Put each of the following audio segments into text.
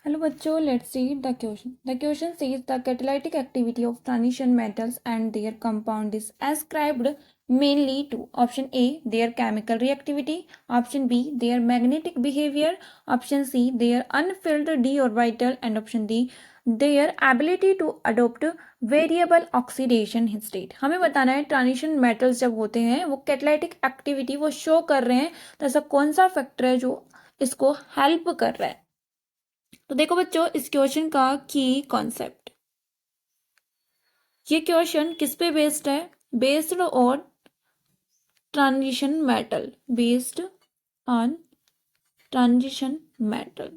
Hello बच्चों, let's read the question. The question says the catalytic activity of transition metals and their compound is ascribed mainly to option A their chemical reactivity, option B their magnetic behavior, option C their unfilled d orbital and option D their ability to adopt variable oxidation state. हमें बताना है transition metals जब होते हैं वो catalytic activity वो show कर रहे हैं, तो ऐसा कौन सा फैक्टर है जो इसको हेल्प कर रहा है. तो देखो बच्चों, इस क्वेश्चन का की कॉन्सेप्ट, ये क्वेश्चन किस पे बेस्ड है? Based on transition metal, based on transition metal.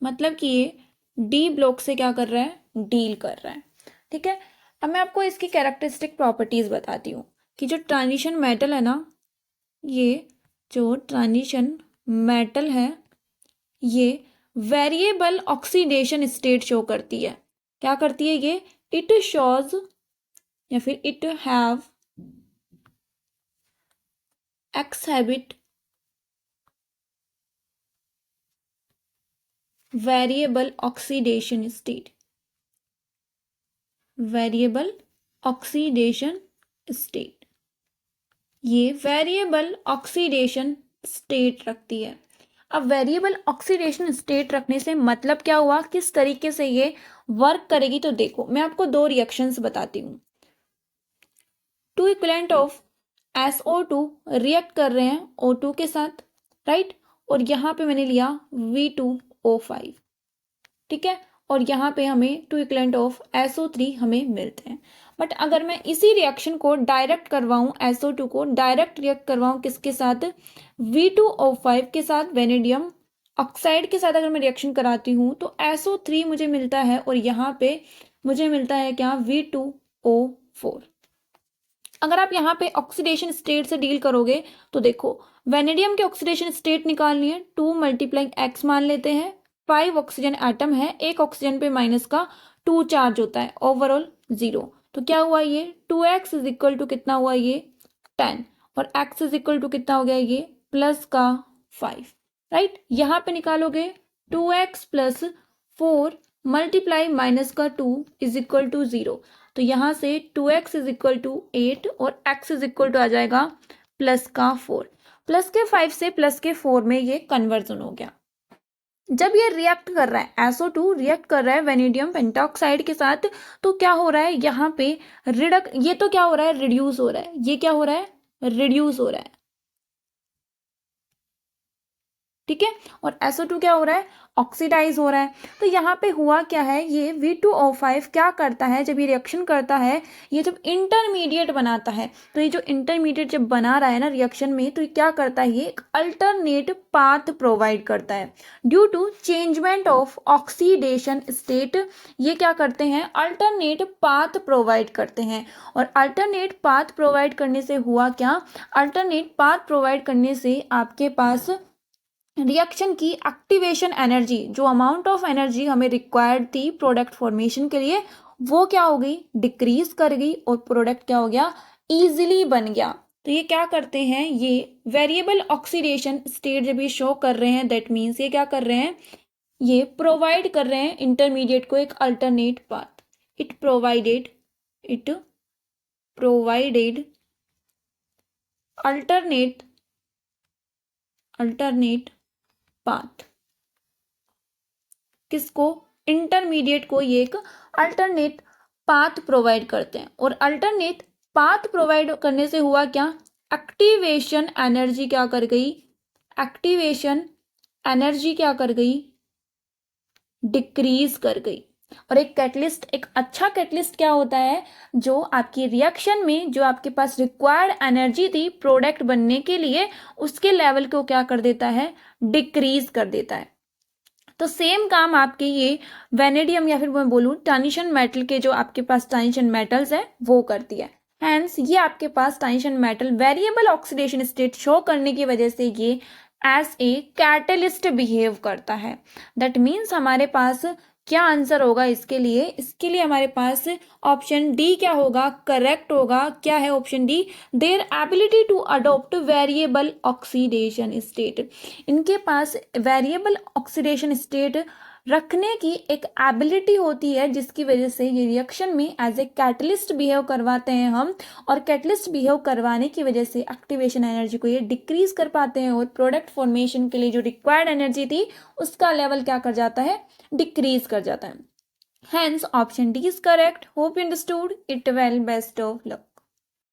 मतलब कि ये डी ब्लॉक से क्या कर रहा है? डील कर रहा है. ठीक है, अब मैं आपको इसकी कैरेक्टरिस्टिक प्रॉपर्टीज बताती हूँ कि जो ट्रांजिशन मेटल है ना, ये जो ट्रांजिशन मेटल है ये वेरिएबल ऑक्सीडेशन स्टेट शो करती है. क्या करती है ये? इट शोज या फिर it have exhibit variable oxidation state. Variable oxidation state, ये वेरिएबल ऑक्सीडेशन स्टेट रखती है. अब वेरिएबल ऑक्सीडेशन स्टेट रखने से मतलब क्या हुआ, किस तरीके से ये वर्क करेगी? तो देखो, मैं आपको दो रिएक्शंस बताती हूँ. To equivalent of SO2 react कर रहे हैं O2 के साथ, राइट. और यहाँ पे मैंने लिया V2O5, ठीक है. और यहाँ पे हमें टू इक्विवेलेंट ऑफ SO3 हमें मिलते हैं. बट अगर मैं इसी रिएक्शन को डायरेक्ट करवाऊँ, SO2 को डायरेक्ट रिएक्ट करवाऊँ किसके साथ? V2O5 के साथ, वेनेडियम ऑक्साइड के साथ अगर मैं रिएक्शन कराती हूँ तो SO3 मुझे मिलता है और यहाँ पे मुझे मिलता है क्या? V2O4. अगर आप यहाँ पे ऑक्सीडेशन स्टेट से डील करोगे तो देखो, वेनेडियम के ऑक्सीडेशन स्टेट निकालनी है. 2 मल्टीप्लाइंग एक्स मान लेते हैं. 5 ऑक्सीजन एटम है, एक ऑक्सीजन पे माइनस का 2 चार्ज होता है, ओवरऑल 0. तो क्या हुआ ये? 2x इज इक्वल टू कितना हुआ ये? 10. और x इज इक्वल टू कितना हो गया ये? प्लस का 5, राइट. यहाँ पे निकालोगे 2x प्लस 4 मल्टीप्लाई माइनस का 2 इज इक्वल टू 0. तो यहाँ से 2x इज इक्वल टू 8 और x इज इक्वल टू आ जाएगा प्लस का 4. प्लस के 5 से प्लस के 4 में ये कन्वर्जन हो गया. जब ये रिएक्ट कर रहा है, SO2 रिएक्ट कर रहा है वेनेडियम पेंटॉक्साइड के साथ, तो क्या हो रहा है यहाँ पे? ये तो क्या हो रहा है? रिड्यूस हो रहा है. ये क्या हो रहा है? रिड्यूस हो रहा है, ठीक है. और SO2 क्या हो रहा है? ऑक्सीडाइज हो रहा है. तो यहाँ पे हुआ क्या है? ये V2O5 क्या करता है जब ये रिएक्शन करता है? ये जब इंटरमीडिएट बनाता है, तो ये जो इंटरमीडिएट जब बना रहा है ना रिएक्शन में, तो ये क्या करता है? ये एक अल्टरनेट पाथ प्रोवाइड करता है. Due to changement of oxidation state, ये क्या करते हैं? अल्टरनेट पाथ प्रोवाइड करते हैं. और अल्टरनेट पाथ प्रोवाइड करने से हुआ क्या? अल्टरनेट पाथ प्रोवाइड करने से आपके पास रिएक्शन की एक्टिवेशन एनर्जी, जो अमाउंट ऑफ एनर्जी हमें रिक्वायर्ड थी प्रोडक्ट फॉर्मेशन के लिए, वो क्या हो गई? डिक्रीज कर गई. और प्रोडक्ट क्या हो गया? इजीली बन गया. तो ये क्या करते हैं? ये वेरिएबल ऑक्सीडेशन स्टेट जब ये शो कर रहे हैं, दैट मीन्स ये क्या कर रहे हैं? ये प्रोवाइड कर रहे हैं इंटरमीडिएट को एक alternate path. It provided alternate path. किसको? इंटरमीडिएट को ये एक अल्टरनेट पाथ प्रोवाइड करते हैं. और अल्टरनेट पाथ प्रोवाइड करने से हुआ क्या? एक्टिवेशन एनर्जी क्या कर गई? एक्टिवेशन एनर्जी क्या कर गई? डिक्रीज कर गई. और एक कैटलिस्ट, एक अच्छा कैटलिस्ट क्या होता है? जो आपकी रिएक्शन में जो आपके पास रिक्वायर्ड एनर्जी थी प्रोडक्ट बनने के लिए, उसके लेवल को क्या कर देता है? डिक्रीज कर देता है. तो सेम काम आपके ये वेनेडियम या फिर मैं बोलूँ ट्रांजिशन मेटल के जो आपके पास ट्रांजिशन मेटल्स है वो करती है. हैंस ये आपके पास transition metal variable oxidation state show करने की वजह से ये एज ए कैटलिस्ट बिहेव करता है. दैट मीन्स हमारे पास क्या आंसर होगा इसके लिए? इसके लिए हमारे पास ऑप्शन डी क्या होगा, करेक्ट होगा। क्या है option D? Their ability to adopt variable oxidation state. इनके पास वेरिएबल ऑक्सीडेशन स्टेट रखने की एक एबिलिटी होती है, जिसकी वजह से ये रिएक्शन में एज ए कैटलिस्ट बिहेव करवाते हैं हम, और कैटलिस्ट बिहेव करवाने की वजह से एक्टिवेशन एनर्जी को ये डिक्रीज कर पाते हैं, और प्रोडक्ट फॉर्मेशन के लिए जो रिक्वायर्ड एनर्जी थी उसका लेवल क्या कर जाता है, डिक्रीज कर जाता है। Hence option D is correct. Hope you understood it well. Best of luck.